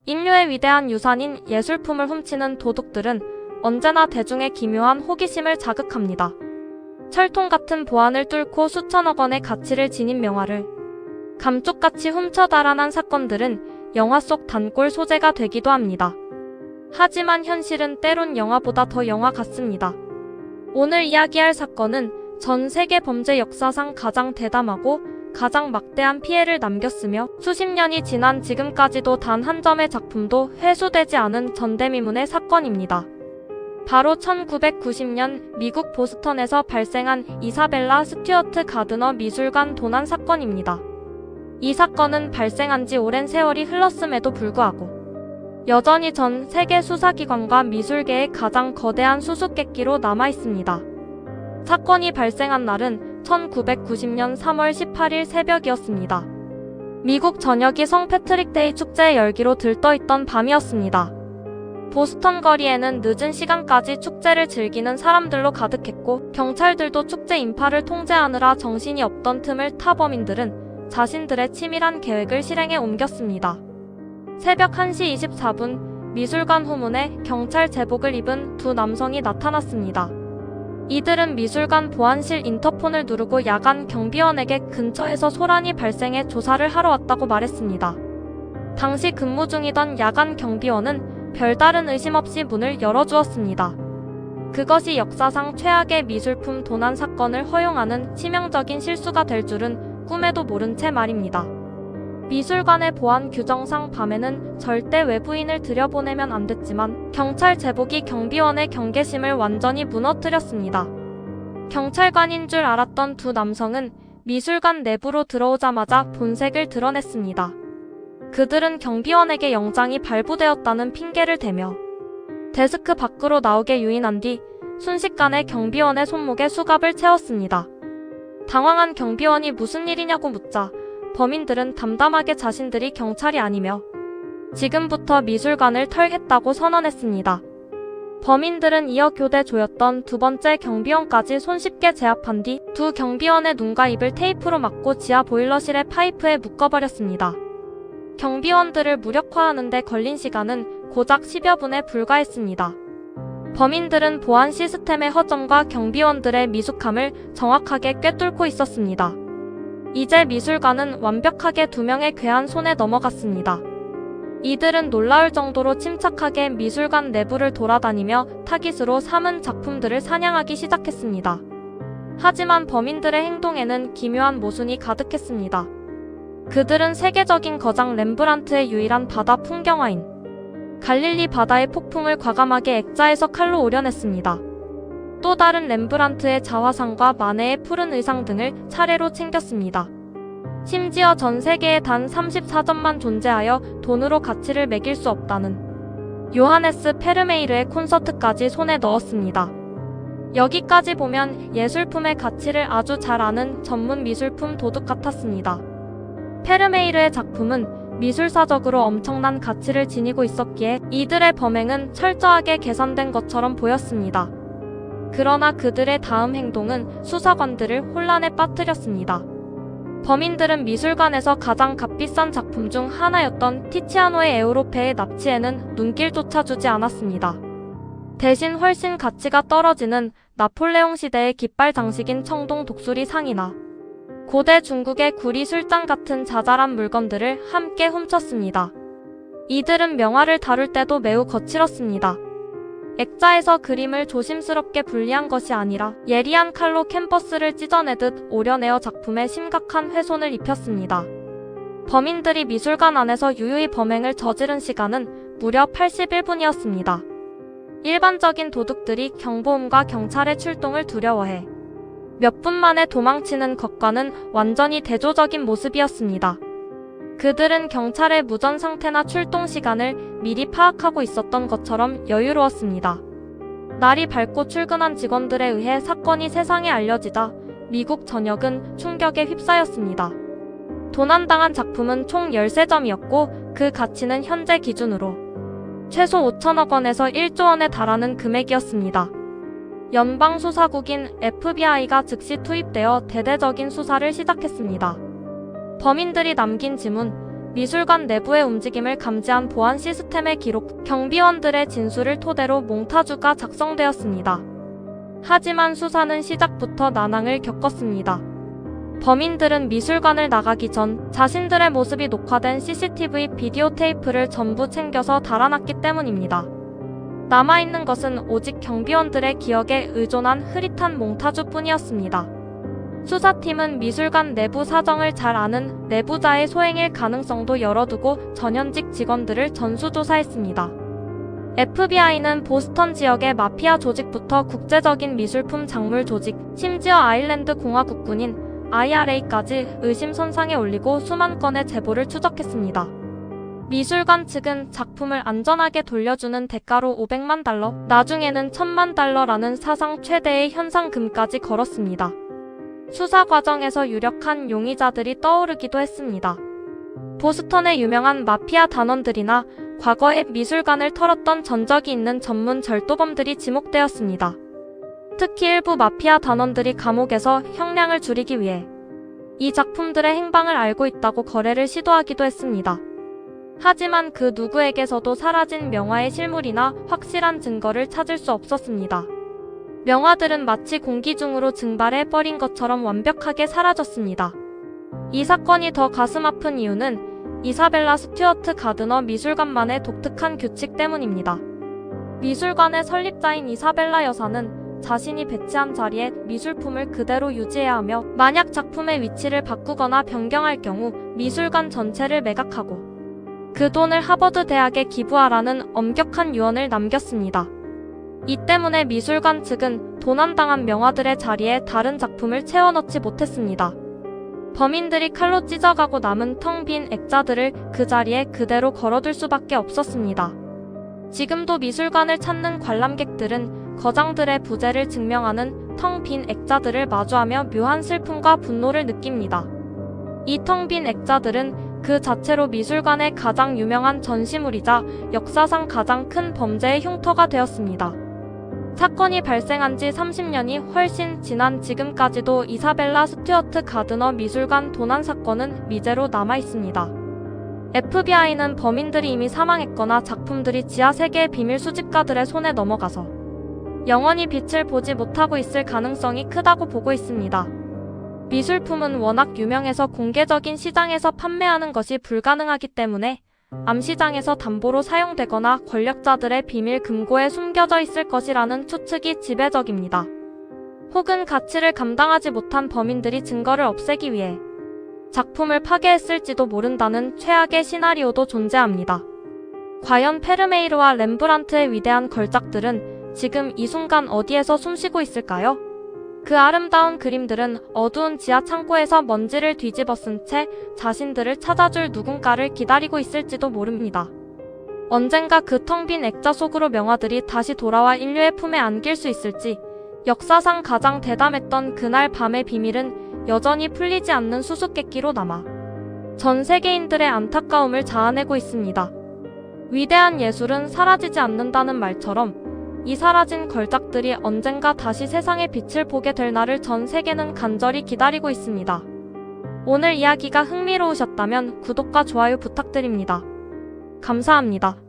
인류의 위대한 유산인 예술품을 훔치는 도둑들은 언제나 대중의 기묘한 호기심을 자극합니다. 철통 같은 보안을 뚫고 수천억 원의 가치를 지닌 명화를 감쪽같이 훔쳐 달아난 사건들은 영화 속 단골 소재가 되기도 합니다. 하지만 현실은 때론 영화보다 더 영화 같습니다. 오늘 이야기할 사건은 전 세계 범죄 역사상 가장 대담하고 가장 막대한 피해를 남겼으며 수십 년이 지난 지금까지도 단 한 점의 작품도 회수되지 않은 전대미문의 사건입니다. 바로 1990년 미국 보스턴에서 발생한 이사벨라 스튜어트 가드너 미술관 도난 사건입니다. 이 사건은 발생한 지 오랜 세월이 흘렀음에도 불구하고 여전히 전 세계 수사기관과 미술계의 가장 거대한 수수께끼로 남아있습니다. 사건이 발생한 날은 1990년 3월 18일 새벽이었습니다. 미국 전역이 성 패트릭데이 축제의 열기로 들떠있던 밤이었습니다. 보스턴 거리에는 늦은 시간까지 축제를 즐기는 사람들로 가득했고 경찰들도 축제 인파를 통제하느라 정신이 없던 틈을 타 범인들은 자신들의 치밀한 계획을 실행에 옮겼습니다. 새벽 1시 24분 미술관 후문에 경찰 제복을 입은 두 남성이 나타났습니다. 이들은 미술관 보안실 인터폰을 누르고 야간 경비원에게 근처에서 소란이 발생해 조사를 하러 왔다고 말했습니다. 당시 근무 중이던 야간 경비원은 별다른 의심 없이 문을 열어주었습니다. 그것이 역사상 최악의 미술품 도난 사건을 허용하는 치명적인 실수가 될 줄은 꿈에도 모른 채 말입니다. 미술관의 보안 규정상 밤에는 절대 외부인을 들여보내면 안 됐지만 경찰 제복이 경비원의 경계심을 완전히 무너뜨렸습니다. 경찰관인 줄 알았던 두 남성은 미술관 내부로 들어오자마자 본색을 드러냈습니다. 그들은 경비원에게 영장이 발부되었다는 핑계를 대며 데스크 밖으로 나오게 유인한 뒤 순식간에 경비원의 손목에 수갑을 채웠습니다. 당황한 경비원이 무슨 일이냐고 묻자 범인들은 담담하게 자신들이 경찰이 아니며 지금부터 미술관을 털겠다고 선언했습니다. 범인들은 이어 교대 조였던 두 번째 경비원까지 손쉽게 제압한 뒤 두 경비원의 눈과 입을 테이프로 막고 지하 보일러실의 파이프에 묶어버렸습니다. 경비원들을 무력화하는 데 걸린 시간은 고작 10여 분에 불과했습니다. 범인들은 보안 시스템의 허점과 경비원들의 미숙함을 정확하게 꿰뚫고 있었습니다. 이제 미술관은 완벽하게 두 명의 괴한 손에 넘어갔습니다. 이들은 놀라울 정도로 침착하게 미술관 내부를 돌아다니며 타깃으로 삼은 작품들을 사냥하기 시작했습니다. 하지만 범인들의 행동에는 기묘한 모순이 가득했습니다. 그들은 세계적인 거장 렘브란트의 유일한 바다 풍경화인 갈릴리 바다의 폭풍을 과감하게 액자에서 칼로 오려냈습니다. 또 다른 렘브란트의 자화상과 마네의 푸른 의상 등을 차례로 챙겼습니다. 심지어 전 세계에 단 34점만 존재하여 돈으로 가치를 매길 수 없다는 요하네스 페르메이르의 콘서트까지 손에 넣었습니다. 여기까지 보면 예술품의 가치를 아주 잘 아는 전문 미술품 도둑 같았습니다. 페르메이르의 작품은 미술사적으로 엄청난 가치를 지니고 있었기에 이들의 범행은 철저하게 계산된 것처럼 보였습니다. 그러나 그들의 다음 행동은 수사관들을 혼란에 빠뜨렸습니다. 범인들은 미술관에서 가장 값비싼 작품 중 하나였던 티치아노의 에우로페의 납치에는 눈길조차 주지 않았습니다. 대신 훨씬 가치가 떨어지는 나폴레옹 시대의 깃발 장식인 청동 독수리 상이나 고대 중국의 구리 술잔 같은 자잘한 물건들을 함께 훔쳤습니다. 이들은 명화를 다룰 때도 매우 거칠었습니다. 액자에서 그림을 조심스럽게 분리한 것이 아니라 예리한 칼로 캔버스를 찢어내듯 오려내어 작품에 심각한 훼손을 입혔습니다. 범인들이 미술관 안에서 유유히 범행을 저지른 시간은 무려 81분이었습니다. 일반적인 도둑들이 경보음과 경찰의 출동을 두려워해 몇 분 만에 도망치는 것과는 완전히 대조적인 모습이었습니다. 그들은 경찰의 무전 상태나 출동 시간을 미리 파악하고 있었던 것처럼 여유로웠습니다. 날이 밝고 출근한 직원들에 의해 사건이 세상에 알려지자 미국 전역은 충격에 휩싸였습니다. 도난당한 작품은 총 13점이었고 그 가치는 현재 기준으로 최소 5천억 원에서 1조 원에 달하는 금액이었습니다. 연방수사국인 FBI가 즉시 투입되어 대대적인 수사를 시작했습니다. 범인들이 남긴 지문, 미술관 내부의 움직임을 감지한 보안 시스템의 기록, 경비원들의 진술을 토대로 몽타주가 작성되었습니다. 하지만 수사는 시작부터 난항을 겪었습니다. 범인들은 미술관을 나가기 전 자신들의 모습이 녹화된 CCTV 비디오 테이프를 전부 챙겨서 달아났기 때문입니다. 남아있는 것은 오직 경비원들의 기억에 의존한 흐릿한 몽타주뿐이었습니다. 수사팀은 미술관 내부 사정을 잘 아는 내부자의 소행일 가능성도 열어두고 전현직 직원들을 전수조사했습니다. FBI는 보스턴 지역의 마피아 조직부터 국제적인 미술품 작물 조직, 심지어 아일랜드 공화국군인 IRA까지 의심 선상에 올리고 수만 건의 제보를 추적했습니다. 미술관 측은 작품을 안전하게 돌려주는 대가로 $500만, 나중에는 $1000만 사상 최대의 현상금까지 걸었습니다. 수사 과정에서 유력한 용의자들이 떠오르기도 했습니다. 보스턴의 유명한 마피아 단원들이나 과거에 미술관을 털었던 전적이 있는 전문 절도범들이 지목되었습니다. 특히 일부 마피아 단원들이 감옥에서 형량을 줄이기 위해 이 작품들의 행방을 알고 있다고 거래를 시도하기도 했습니다. 하지만 그 누구에게서도 사라진 명화의 실물이나 확실한 증거를 찾을 수 없었습니다. 명화들은 마치 공기 중으로 증발해버린 것처럼 완벽하게 사라졌습니다. 이 사건이 더 가슴 아픈 이유는 이사벨라 스튜어트 가드너 미술관만의 독특한 규칙 때문입니다. 미술관의 설립자인 이사벨라 여사는 자신이 배치한 자리에 미술품을 그대로 유지해야 하며 만약 작품의 위치를 바꾸거나 변경할 경우 미술관 전체를 매각하고 그 돈을 하버드 대학에 기부하라는 엄격한 유언을 남겼습니다. 이 때문에 미술관 측은 도난당한 명화들의 자리에 다른 작품을 채워넣지 못했습니다. 범인들이 칼로 찢어가고 남은 텅 빈 액자들을 그 자리에 그대로 걸어둘 수밖에 없었습니다. 지금도 미술관을 찾는 관람객들은 거장들의 부재를 증명하는 텅 빈 액자들을 마주하며 묘한 슬픔과 분노를 느낍니다. 이 텅 빈 액자들은 그 자체로 미술관의 가장 유명한 전시물이자 역사상 가장 큰 범죄의 흉터가 되었습니다. 사건이 발생한 지 30년이 훨씬 지난 지금까지도 이사벨라 스튜어트 가드너 미술관 도난 사건은 미제로 남아있습니다. FBI는 범인들이 이미 사망했거나 작품들이 지하 세계의 비밀 수집가들의 손에 넘어가서 영원히 빛을 보지 못하고 있을 가능성이 크다고 보고 있습니다. 미술품은 워낙 유명해서 공개적인 시장에서 판매하는 것이 불가능하기 때문에 암시장에서 담보로 사용되거나 권력자들의 비밀 금고에 숨겨져 있을 것이라는 추측이 지배적입니다. 혹은 가치를 감당하지 못한 범인들이 증거를 없애기 위해 작품을 파괴했을지도 모른다는 최악의 시나리오도 존재합니다. 과연 페르메이르와 렘브란트의 위대한 걸작들은 지금 이 순간 어디에서 숨쉬고 있을까요? 그 아름다운 그림들은 어두운 지하 창고에서 먼지를 뒤집어 쓴 채 자신들을 찾아줄 누군가를 기다리고 있을지도 모릅니다. 언젠가 그 텅 빈 액자 속으로 명화들이 다시 돌아와 인류의 품에 안길 수 있을지, 역사상 가장 대담했던 그날 밤의 비밀은 여전히 풀리지 않는 수수께끼로 남아 전 세계인들의 안타까움을 자아내고 있습니다. 위대한 예술은 사라지지 않는다는 말처럼 이 사라진 걸작들이 언젠가 다시 세상의 빛을 보게 될 날을 전 세계는 간절히 기다리고 있습니다. 오늘 이야기가 흥미로우셨다면 구독과 좋아요 부탁드립니다. 감사합니다.